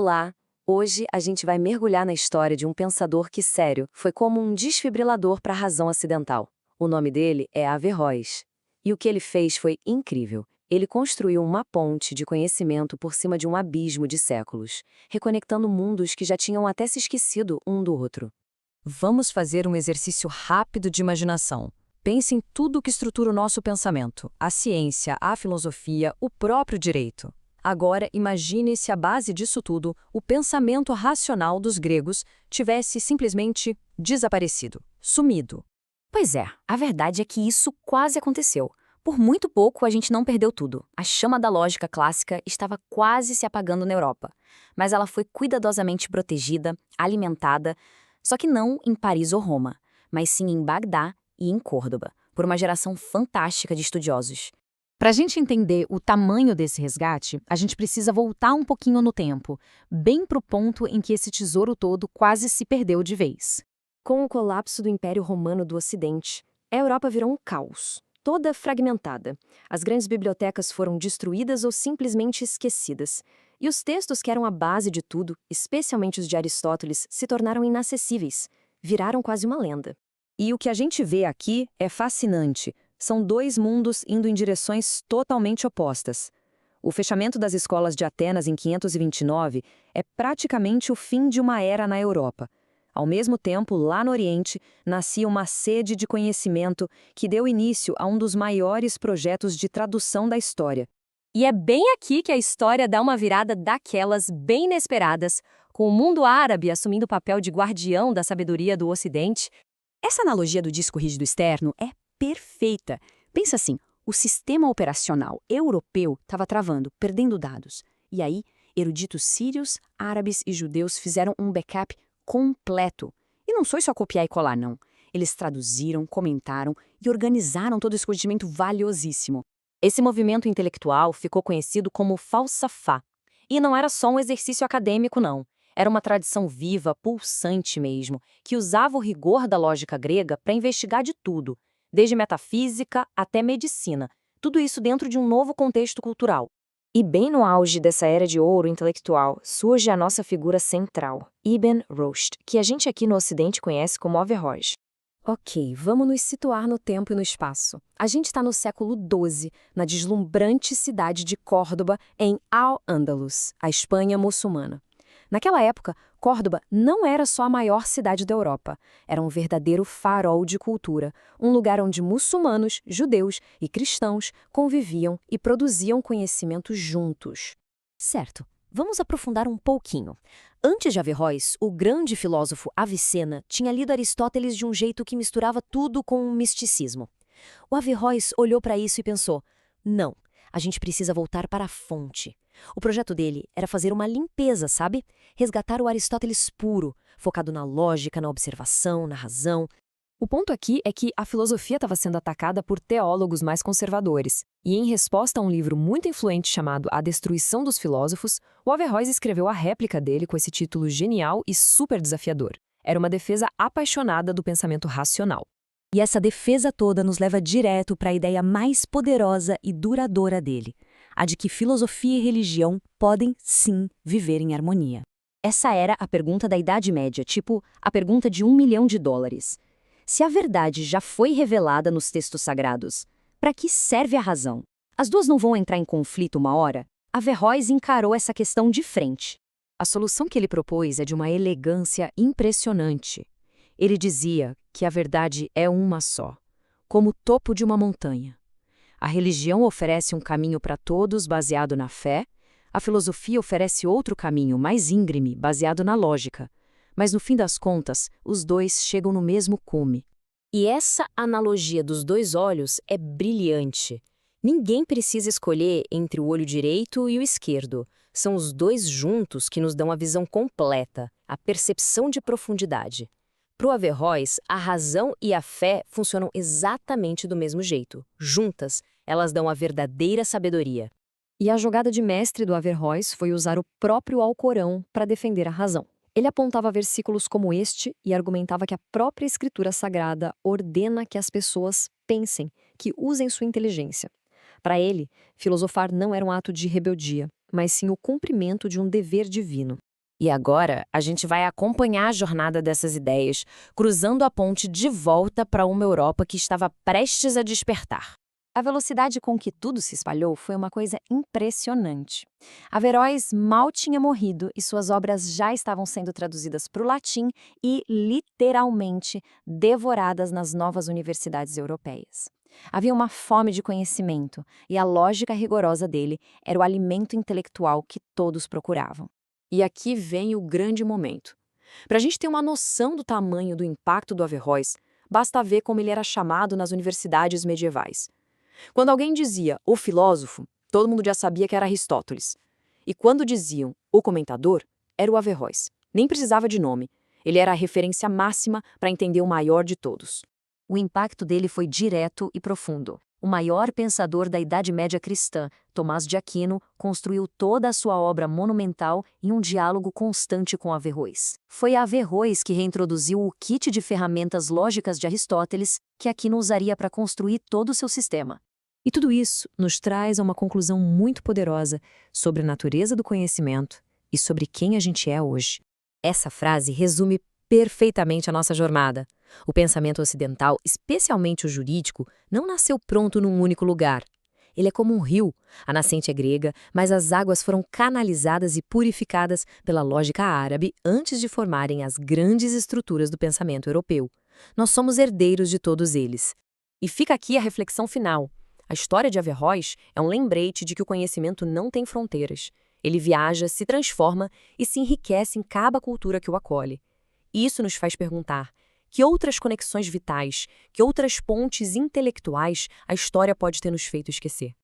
Olá! Hoje a gente vai mergulhar na história de um pensador que, sério, foi como um desfibrilador para a razão ocidental. O nome dele é Averroes. E o que ele fez foi incrível. Ele construiu uma ponte de conhecimento por cima de um abismo de séculos, reconectando mundos que já tinham até se esquecido um do outro. Vamos fazer um exercício rápido de imaginação. Pense em tudo que estrutura o nosso pensamento: a ciência, a filosofia, o próprio direito. Agora, imagine se a base disso tudo, o pensamento racional dos gregos, tivesse simplesmente desaparecido, sumido. Pois é, a verdade é que isso quase aconteceu. Por muito pouco a gente não perdeu tudo. A chama da lógica clássica estava quase se apagando na Europa. Mas ela foi cuidadosamente protegida, alimentada, só que não em Paris ou Roma, mas sim em Bagdá e em Córdoba, por uma geração fantástica de estudiosos. Para a gente entender o tamanho desse resgate, a gente precisa voltar um pouquinho no tempo, bem para o ponto em que esse tesouro todo quase se perdeu de vez. Com o colapso do Império Romano do Ocidente, a Europa virou um caos, toda fragmentada. As grandes bibliotecas foram destruídas ou simplesmente esquecidas. E os textos que eram a base de tudo, especialmente os de Aristóteles, se tornaram inacessíveis, viraram quase uma lenda. E o que a gente vê aqui é fascinante. São dois mundos indo em direções totalmente opostas. O fechamento das escolas de Atenas em 529 é praticamente o fim de uma era na Europa. Ao mesmo tempo, lá no Oriente, nascia uma sede de conhecimento que deu início a um dos maiores projetos de tradução da história. E é bem aqui que a história dá uma virada daquelas bem inesperadas, com o mundo árabe assumindo o papel de guardião da sabedoria do Ocidente. Essa analogia do disco rígido externo é perfeita. Pensa assim, o sistema operacional europeu estava travando, perdendo dados. E aí, eruditos sírios, árabes e judeus fizeram um backup completo. E não foi só copiar e colar, não. Eles traduziram, comentaram e organizaram todo esse conhecimento valiosíssimo. Esse movimento intelectual ficou conhecido como falsafá. E não era só um exercício acadêmico, não. Era uma tradição viva, pulsante mesmo, que usava o rigor da lógica grega para investigar de tudo, desde metafísica até medicina, tudo isso dentro de um novo contexto cultural. E bem no auge dessa era de ouro intelectual, surge a nossa figura central, Ibn Rushd, que a gente aqui no Ocidente conhece como Averroes. Ok, vamos nos situar no tempo e no espaço. A gente está no século XII, na deslumbrante cidade de Córdoba, em Al-Ándalus, a Espanha muçulmana. Naquela época, Córdoba não era só a maior cidade da Europa. Era um verdadeiro farol de cultura, um lugar onde muçulmanos, judeus e cristãos conviviam e produziam conhecimento juntos. Certo, vamos aprofundar um pouquinho. Antes de Averroes, o grande filósofo Avicena tinha lido Aristóteles de um jeito que misturava tudo com um misticismo. O Averroes olhou para isso e pensou: não, a gente precisa voltar para a fonte. O projeto dele era fazer uma limpeza, sabe? Resgatar o Aristóteles puro, focado na lógica, na observação, na razão. O ponto aqui é que a filosofia estava sendo atacada por teólogos mais conservadores. E em resposta a um livro muito influente chamado A Destruição dos Filósofos, o Averroes escreveu a réplica dele com esse título genial e super desafiador. Era uma defesa apaixonada do pensamento racional. E essa defesa toda nos leva direto para a ideia mais poderosa e duradoura dele, a de que filosofia e religião podem, sim, viver em harmonia. Essa era a pergunta da Idade Média, tipo a pergunta de $1 milhão. Se a verdade já foi revelada nos textos sagrados, para que serve a razão? As duas não vão entrar em conflito uma hora? Averroes encarou essa questão de frente. A solução que ele propôs é de uma elegância impressionante. Ele dizia que a verdade é uma só, como o topo de uma montanha. A religião oferece um caminho para todos baseado na fé, a filosofia oferece outro caminho mais íngreme baseado na lógica. Mas no fim das contas, os dois chegam no mesmo cume. E essa analogia dos dois olhos é brilhante. Ninguém precisa escolher entre o olho direito e o esquerdo. São os dois juntos que nos dão a visão completa, a percepção de profundidade. Para o Averroes, a razão e a fé funcionam exatamente do mesmo jeito. Juntas, elas dão a verdadeira sabedoria. E a jogada de mestre do Averroes foi usar o próprio Alcorão para defender a razão. Ele apontava versículos como este e argumentava que a própria escritura sagrada ordena que as pessoas pensem, que usem sua inteligência. Para ele, filosofar não era um ato de rebeldia, mas sim o cumprimento de um dever divino. E agora, a gente vai acompanhar a jornada dessas ideias, cruzando a ponte de volta para uma Europa que estava prestes a despertar. A velocidade com que tudo se espalhou foi uma coisa impressionante. Averroes mal tinha morrido e suas obras já estavam sendo traduzidas para o latim e, literalmente, devoradas nas novas universidades europeias. Havia uma fome de conhecimento e a lógica rigorosa dele era o alimento intelectual que todos procuravam. E aqui vem o grande momento. Para a gente ter uma noção do tamanho do impacto do Averroes, basta ver como ele era chamado nas universidades medievais. Quando alguém dizia o filósofo, todo mundo já sabia que era Aristóteles. E quando diziam o comentador, era o Averroes. Nem precisava de nome. Ele era a referência máxima para entender o maior de todos. O impacto dele foi direto e profundo. O maior pensador da Idade Média cristã, Tomás de Aquino, construiu toda a sua obra monumental em um diálogo constante com Averroes. Foi Averroes que reintroduziu o kit de ferramentas lógicas de Aristóteles que Aquino usaria para construir todo o seu sistema. E tudo isso nos traz a uma conclusão muito poderosa sobre a natureza do conhecimento e sobre quem a gente é hoje. Essa frase resume perfeitamente a nossa jornada. O pensamento ocidental, especialmente o jurídico, não nasceu pronto num único lugar. Ele é como um rio. A nascente é grega, mas as águas foram canalizadas e purificadas pela lógica árabe antes de formarem as grandes estruturas do pensamento europeu. Nós somos herdeiros de todos eles. E fica aqui a reflexão final. A história de Averroes é um lembrete de que o conhecimento não tem fronteiras. Ele viaja, se transforma e se enriquece em cada cultura que o acolhe. Isso nos faz perguntar: que outras conexões vitais, que outras pontes intelectuais a história pode ter nos feito esquecer?